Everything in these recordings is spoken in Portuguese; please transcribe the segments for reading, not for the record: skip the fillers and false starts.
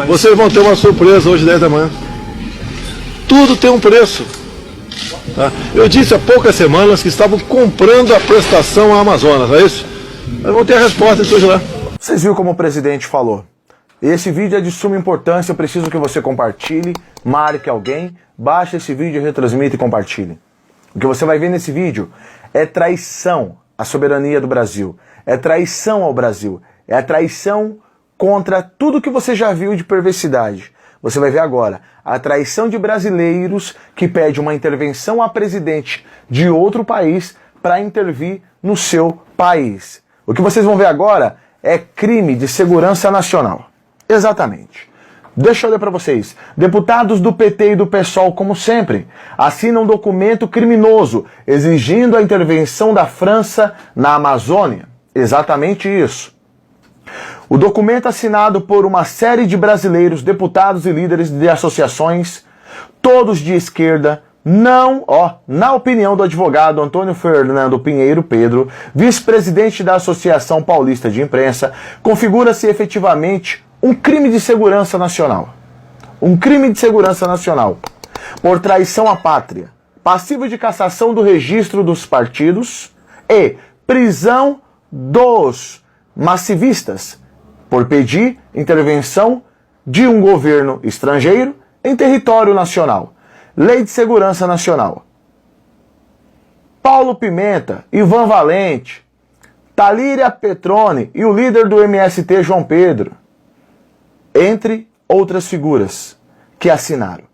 Vocês vão ter uma surpresa hoje 10 da manhã. Tudo tem um preço. Tá? Eu disse há poucas semanas que estavam comprando a prestação à Amazonas, é isso? Mas vão ter a resposta de hoje lá. Vocês viram como o presidente falou? Esse vídeo é de suma importância, eu preciso que você compartilhe, marque alguém, baixe esse vídeo, retransmita e compartilhe. O que você vai ver nesse vídeo é traição à soberania do Brasil, é traição ao Brasil, é traição contra tudo que você já viu de perversidade. Você vai ver agora a traição de brasileiros que pede uma intervenção a presidente de outro país para intervir no seu país. O que vocês vão ver agora é crime de segurança nacional. Exatamente. Deixa eu ler para vocês. Deputados do PT e do PSOL, como sempre, assinam um documento criminoso exigindo a intervenção da França na Amazônia. Exatamente isso. O documento assinado por uma série de brasileiros, deputados e líderes de associações, todos de esquerda, na opinião do advogado Antônio Fernando Pinheiro Pedro, vice-presidente da Associação Paulista de Imprensa, configura-se efetivamente um crime de segurança nacional. Um crime de segurança nacional por traição à pátria, passível de cassação do registro dos partidos e prisão dos massivistas por pedir intervenção de um governo estrangeiro em território nacional. Lei de Segurança Nacional. Paulo Pimenta, Ivan Valente, Talíria Petrone e o líder do MST, João Pedro, entre outras figuras que assinaram.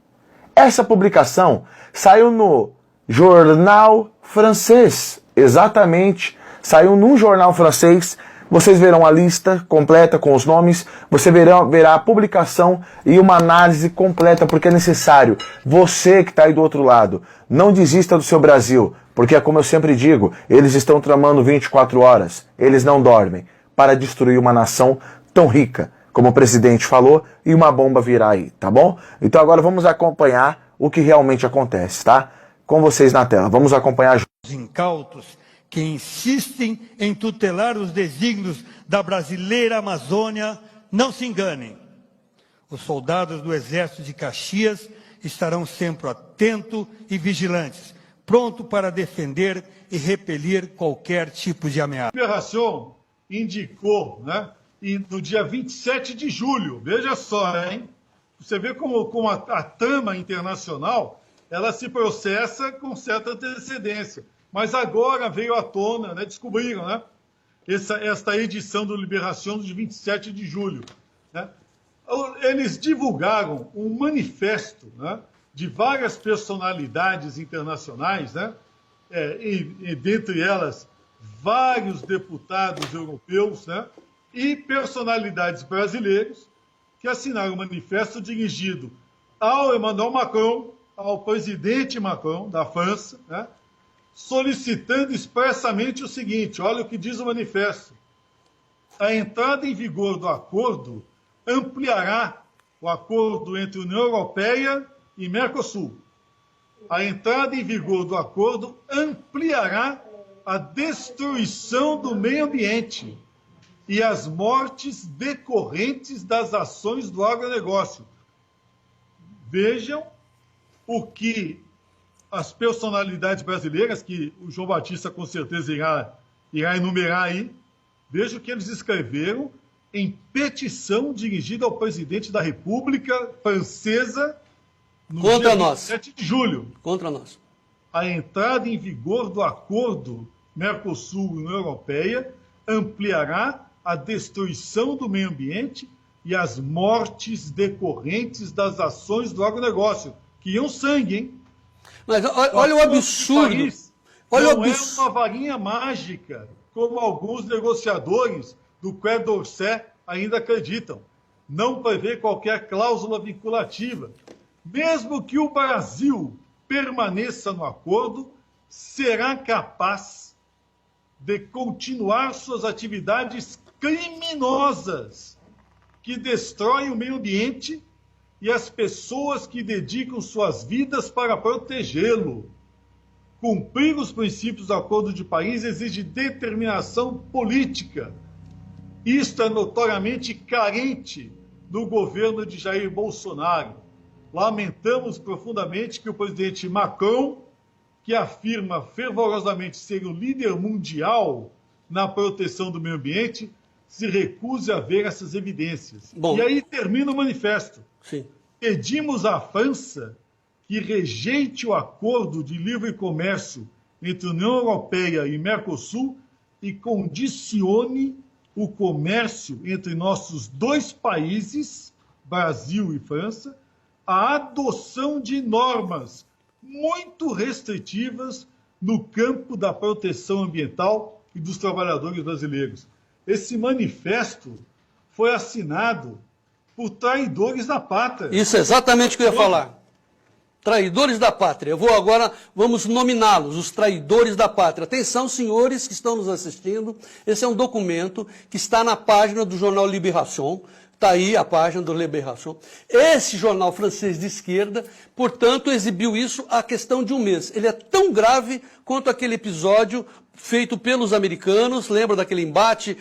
Essa publicação saiu no jornal francês, exatamente, saiu num jornal francês. Vocês verão a lista completa com os nomes, você verá a publicação e uma análise completa, porque é necessário. Você que está aí do outro lado, não desista do seu Brasil, porque é como eu sempre digo, eles estão tramando 24 horas, eles não dormem, para destruir uma nação tão rica, como o presidente falou, e uma bomba virá aí, tá bom? Então agora vamos acompanhar o que realmente acontece, tá? Com vocês na tela, vamos acompanhar. Os incautos que insistem em tutelar os desígnios da brasileira Amazônia, não se enganem. Os soldados do Exército de Caxias estarão sempre atentos e vigilantes, pronto para defender e repelir qualquer tipo de ameaça. A Liberação indicou, né, e no dia 27 de julho, veja só, hein? Você vê como a trama internacional, ela se processa com certa antecedência. Mas agora veio à tona, né, descobriram, né, esta edição do Liberação de 27 de julho. Né? Eles divulgaram um manifesto, né, de várias personalidades internacionais, né, e dentre elas vários deputados europeus, né, e personalidades brasileiras que assinaram um manifesto dirigido ao Emmanuel Macron, ao presidente Macron da França, né, solicitando expressamente o seguinte, olha o que diz o manifesto. A entrada em vigor do acordo ampliará o acordo entre União Europeia e Mercosul. A entrada em vigor do acordo ampliará a destruição do meio ambiente e as mortes decorrentes das ações do agronegócio. Vejam o que as personalidades brasileiras, que o João Batista com certeza irá enumerar aí, veja o que eles escreveram em petição dirigida ao presidente da República Francesa no dia 27 de julho. Contra nós. A entrada em vigor do acordo Mercosul-União Europeia ampliará a destruição do meio ambiente e as mortes decorrentes das ações do agronegócio, que iam sangue, hein? Mas olha o absurdo. Olha não é uma varinha mágica, como alguns negociadores do Quai d'Orsay ainda acreditam. Não prevê qualquer cláusula vinculativa. Mesmo que o Brasil permaneça no acordo, será capaz de continuar suas atividades criminosas que destroem o meio ambiente e as pessoas que dedicam suas vidas para protegê-lo. Cumprir os princípios do Acordo de Paris exige determinação política. Isto é notoriamente carente do governo de Jair Bolsonaro. Lamentamos profundamente que o presidente Macron, que afirma fervorosamente ser o líder mundial na proteção do meio ambiente, se recuse a ver essas evidências. Bom. E aí termina o manifesto. Sim. Pedimos à França que rejeite o acordo de livre comércio entre a União Europeia e Mercosul e condicione o comércio entre nossos dois países, Brasil e França, à adoção de normas muito restritivas no campo da proteção ambiental e dos trabalhadores brasileiros. Esse manifesto foi assinado por traidores da pátria. Isso é exatamente o que eu ia falar. Traidores da pátria. Vamos nominá-los, os traidores da pátria. Atenção, senhores que estão nos assistindo, esse é um documento que está na página do jornal Libération. Está aí a página do Libération. Esse jornal francês de esquerda, portanto, exibiu isso há questão de um mês. Ele é tão grave quanto aquele episódio feito pelos americanos, lembra daquele embate,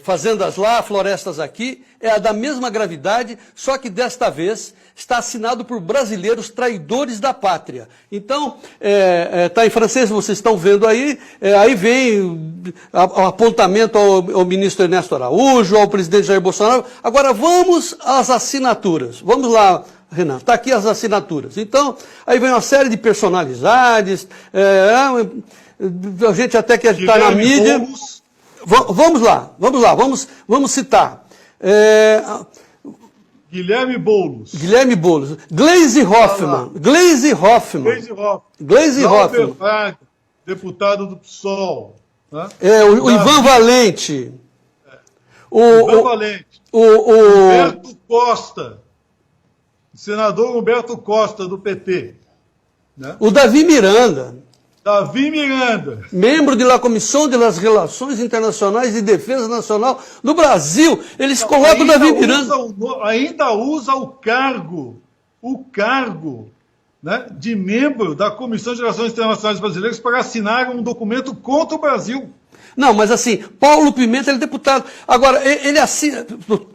fazendas lá, florestas aqui, é da mesma gravidade, só que desta vez está assinado por brasileiros traidores da pátria. Então, está em francês, vocês estão vendo aí, aí vem o apontamento ao ministro Ernesto Araújo, ao presidente Jair Bolsonaro. Agora vamos às assinaturas. Vamos lá, Renan, está aqui as assinaturas. Então, aí vem uma série de personalidades, a gente até que está na mídia. Vamos citar. Guilherme Boulos. Gleisi Hoffmann. Glauber Braga, deputado do PSOL. Né? O Ivan Valente. Ivan Valente. Humberto Costa. Senador Humberto Costa, do PT. Né? O Davi Miranda. Membro da Comissão das Relações Internacionais e Defesa Nacional do Brasil. Eles colocam o Davi Miranda. Ainda usa o cargo, né, de membro da Comissão de Relações Internacionais Brasileiras para assinar um documento contra o Brasil. Não, mas assim, Paulo Pimenta, ele é deputado. Agora, ele assina.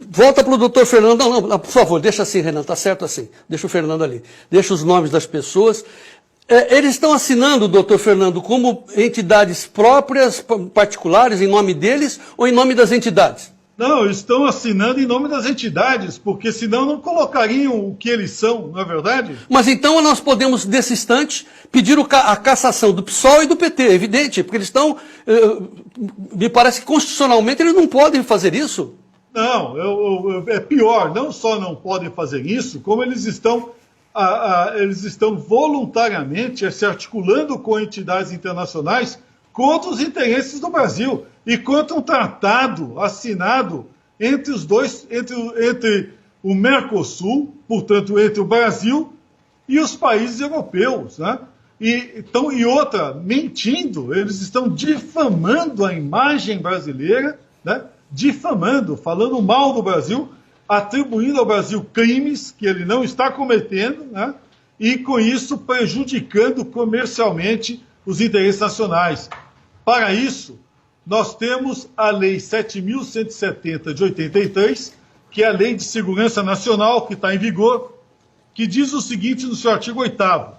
Volta para o doutor Fernando. Não, por favor, deixa assim, Renan, tá certo assim. Deixa o Fernando ali. Deixa os nomes das pessoas. Eles estão assinando, doutor Fernando, como entidades próprias, particulares, em nome deles ou em nome das entidades? Não, estão assinando em nome das entidades, porque senão não colocariam o que eles são, não é verdade? Mas então nós podemos, nesse instante, pedir a cassação do PSOL e do PT, é evidente, porque eles estão, me parece que constitucionalmente eles não podem fazer isso. Não, é pior, não só não podem fazer isso, como eles estão voluntariamente se articulando com entidades internacionais contra os interesses do Brasil e contra um tratado assinado entre os dois, entre o Mercosul, portanto, entre o Brasil e os países europeus, né? E outra, mentindo, eles estão difamando a imagem brasileira, né? Difamando, falando mal do Brasil, atribuindo ao Brasil crimes que ele não está cometendo, né? E com isso prejudicando comercialmente os interesses nacionais. Para isso, nós temos a Lei 7.170 de 83, que é a Lei de Segurança Nacional, que está em vigor, que diz o seguinte no seu artigo 8º: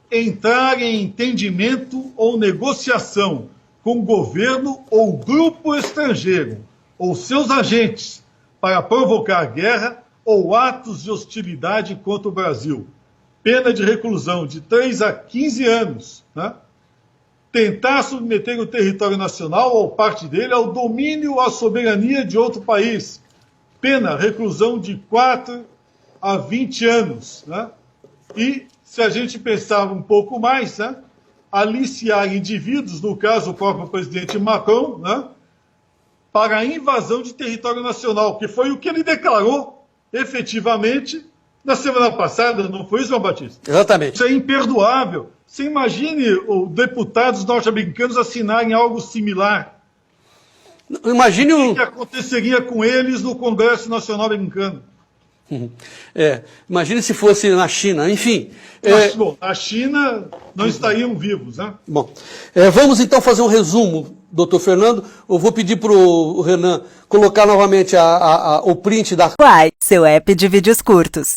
entrar em entendimento ou negociação com governo ou grupo estrangeiro, ou seus agentes, para provocar guerra ou atos de hostilidade contra o Brasil. Pena de reclusão de 3 a 15 anos, né? Tentar submeter o território nacional ou parte dele ao domínio ou à soberania de outro país. Pena, reclusão de 4 a 20 anos. Né? E, se a gente pensar um pouco mais, né, aliciar indivíduos, no caso o próprio presidente Macron, né, para a invasão de território nacional, que foi o que ele declarou efetivamente na semana passada, não foi isso, João Batista? Exatamente. Isso é imperdoável. Você imagine os deputados norte-americanos assinarem algo similar. Imagine o que aconteceria com eles no Congresso Nacional Americano. Imagine se fosse na China, enfim. Na China não estariam vivos, né? Bom, vamos então fazer um resumo doutor Fernando. Eu vou pedir para o Renan colocar novamente o print da... Quai, seu app de vídeos curtos.